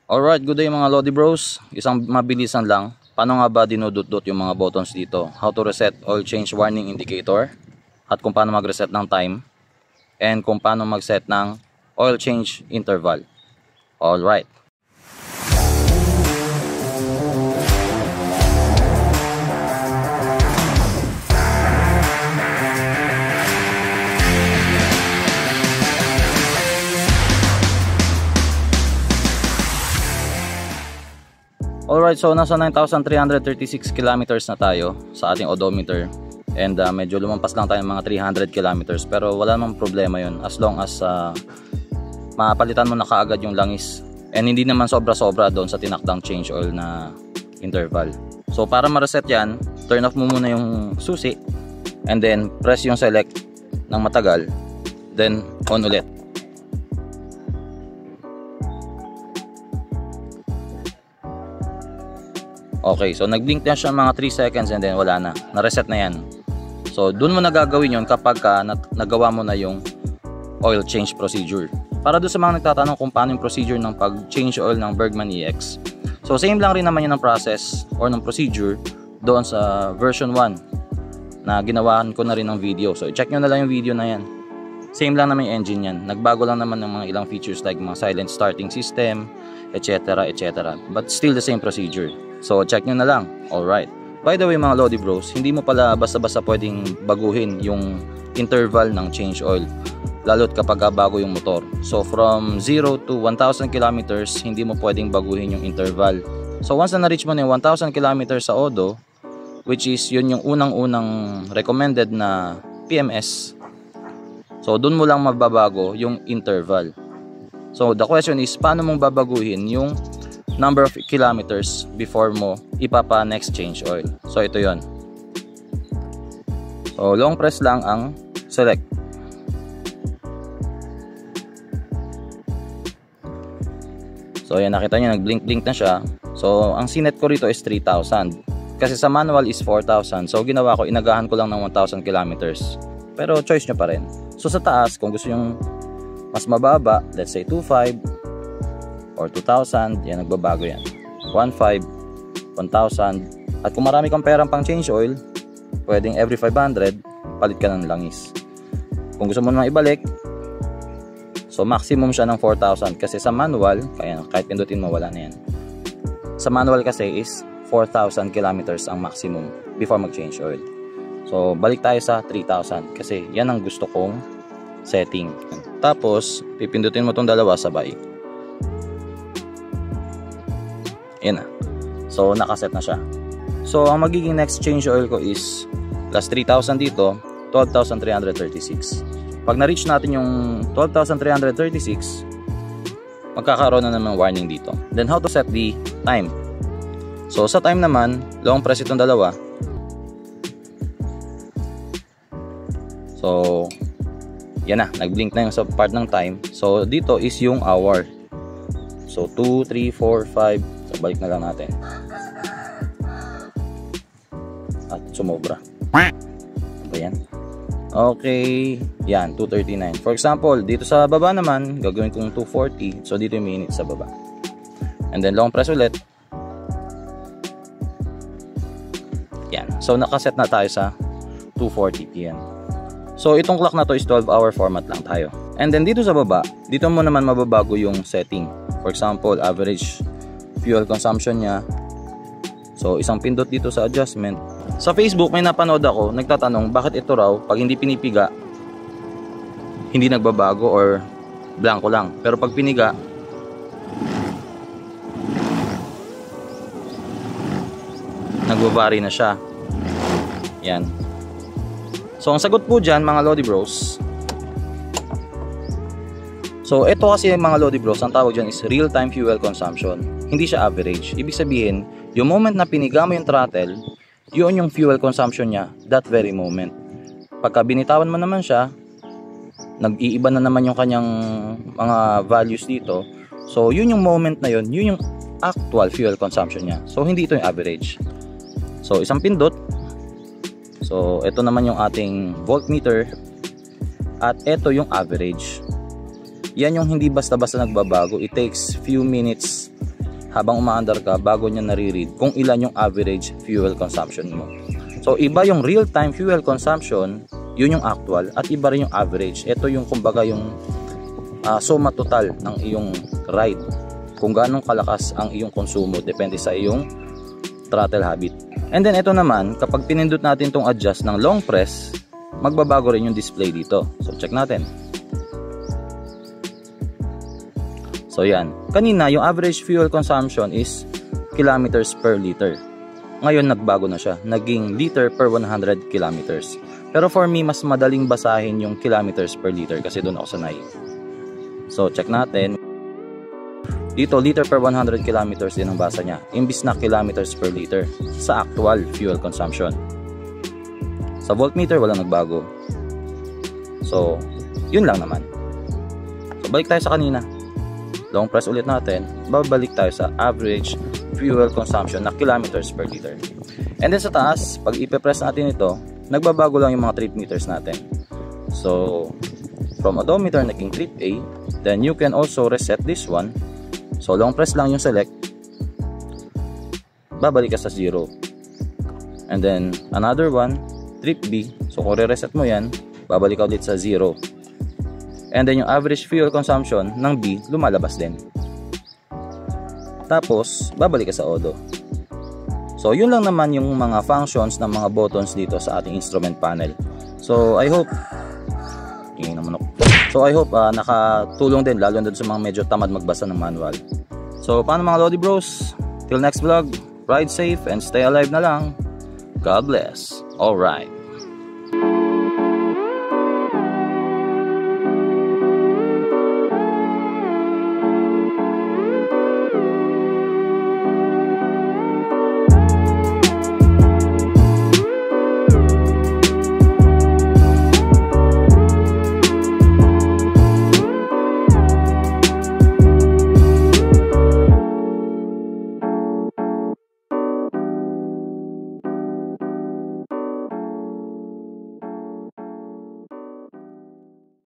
Alright, good day mga Lodi Bros. Isang mabilisan lang. Paano nga ba dinudot-dot yung mga buttons dito? How to reset oil change warning indicator. At kung paano mag-reset ng time. And kung paano mag-set ng oil change interval. Alright. Alright, so nasa 9,336 kilometers na tayo sa ating odometer. And medyo lumampas lang tayo ng mga 300 kilometers. Pero wala namang problema yun as long as mapalitan mo na kaagad yung langis. And hindi naman sobra-sobra doon sa tinakdang change oil na interval. So para ma-reset yan, turn off mo muna yung susi. And then press yung select ng matagal. Then on ulit. Okay, so nag-blink na siya mga 3 seconds and then wala na. Na-reset na yan. So, dun mo na gagawin yun kapag nagawa mo na yung oil change procedure. Para doon sa mga nagtatanong kung paano yung procedure ng pag-change oil ng Bergman EX. So, same lang rin naman yun ng process or ng procedure doon sa version 1 na ginawahan ko na rin ng video. So, i-check nyo na lang yung video na yan. Same lang naman yung engine yan. Nagbago lang naman ng mga ilang features like mga silent starting system, etc. etc. But still the same procedure. So check nyo na lang. Alright. By the way mga Lodi Bros, hindi mo pala basta-basta pwedeng baguhin yung interval ng change oil. Lalo't kapag bago yung motor. So from 0 to 1,000 kilometers, hindi mo pwedeng baguhin yung interval. So once na na-reach mo na yung 1,000 kilometers sa Odo, which is yun yung unang-unang recommended na PMS. So dun mo lang magbabago yung interval. So the question is, paano mong babaguhin yung number of kilometers before mo ipapa next change oil? So ito yon. So long press lang ang select. So yan, nakita nyo nag-blink na siya. So ang sinet ko rito is 3,000 kasi sa manual is 4,000. So ginawa ko, inagahan ko lang ng 1,000 kilometers. Pero choice nyo pa rin. So sa taas, kung gusto yung mas mababa, let's say 2,500 or 2,000, yan, nagbabago yan. 1,500, 1,000. At kung marami kang perang pang change oil, pwedeng every 500 palit ka ng langis. Kung gusto mo naman ibalik, so maximum siya ng 4,000 kasi sa manual, kaya kahit pindutin mo, wala na yan. Sa manual kasi is 4,000 kilometers ang maximum before mag change oil. So balik tayo sa 3,000 kasi yan ang gusto kong setting. Tapos pipindutin mo tong dalawa sabay. Yan na. So nakaset na siya. So ang magiging next change oil ko is plus 3,000 dito, 12,336. Pag na-reach natin yung 12,336, magkakaroon na naman warning dito. Then how to set the time? So sa time naman, long press itong dalawa. So yan na, nag-blink na yung sa part ng time. So dito is yung hour. So 2, 3, 4, 5. So balik na lang natin. At sumobra. Ayan. Okay. Yan, 239. For example, dito sa baba naman, gagawin kong 240. So dito yung minutes sa baba. And then long press ulit. Yan. So nakaset na tayo sa 240 PM. So itong clock na to is 12-hour format lang tayo. And then dito sa baba, dito mo naman mababago yung setting. For example, average fuel consumption niya. So isang pindot dito sa adjustment. Sa Facebook may napanood ako, nagtatanong bakit ito raw pag hindi pinipiga hindi nagbabago or blanco lang. Pero pag piniga, nagbavari na siya. Yan. So ang sagot po dyan mga Lodi Bros, so ito kasi mga Lodi Bros, ang tawag dyan is real time fuel consumption. Hindi siya average. Ibig sabihin, yung moment na piniga mo yung throttle, yun yung fuel consumption niya that very moment. Pagka binitawan mo naman siya, nag-iiba na naman yung kanyang mga values dito. So yun yung moment na yun yung actual fuel consumption niya. So hindi ito yung average. So isang pindot. So ito naman yung ating voltmeter. At ito yung average. Yan yung hindi basta-basta nagbabago. It takes few minutes habang umaandar ka bago niya nare-read kung ilan yung average fuel consumption mo. So iba yung real-time fuel consumption, yun yung actual, at iba rin yung average. Ito yung kumbaga yung suma total ng iyong ride, kung gaano kalakas ang iyong konsumo, depende sa iyong throttle habit. And then ito naman, kapag pinindot natin itong adjust ng long press, magbabago rin yung display dito. So check natin. So yan, kanina yung average fuel consumption is kilometers per liter. Ngayon nagbago na siya, naging liter per 100 kilometers. Pero for me, mas madaling basahin yung kilometers per liter kasi doon ako sanay. So check natin. Dito liter per 100 kilometers din ang basa niya, imbis na kilometers per liter sa actual fuel consumption. Sa voltmeter walang nagbago. So yun lang naman. So balik tayo sa kanina. Long press ulit natin, babalik tayo sa average fuel consumption na kilometers per liter. And then sa taas, pag ipe-press natin ito, nagbabago lang yung mga trip meters natin. So from odometer naging trip A, then you can also reset this one. So long press lang yung select, babalik ka sa 0. And then another one, trip B. So kung re-reset mo yan, babalik ka ulit sa 0. And then yung average fuel consumption ng B lumalabas din. Tapos babalik ka sa Odo. So yun lang naman yung mga functions ng mga buttons dito sa ating instrument panel. So I hope nakatulong din, lalo na sa mga medyo tamad magbasa ng manual. So paano mga Lodi Bros? Till next vlog, ride safe and stay alive na lang. God bless. Alright.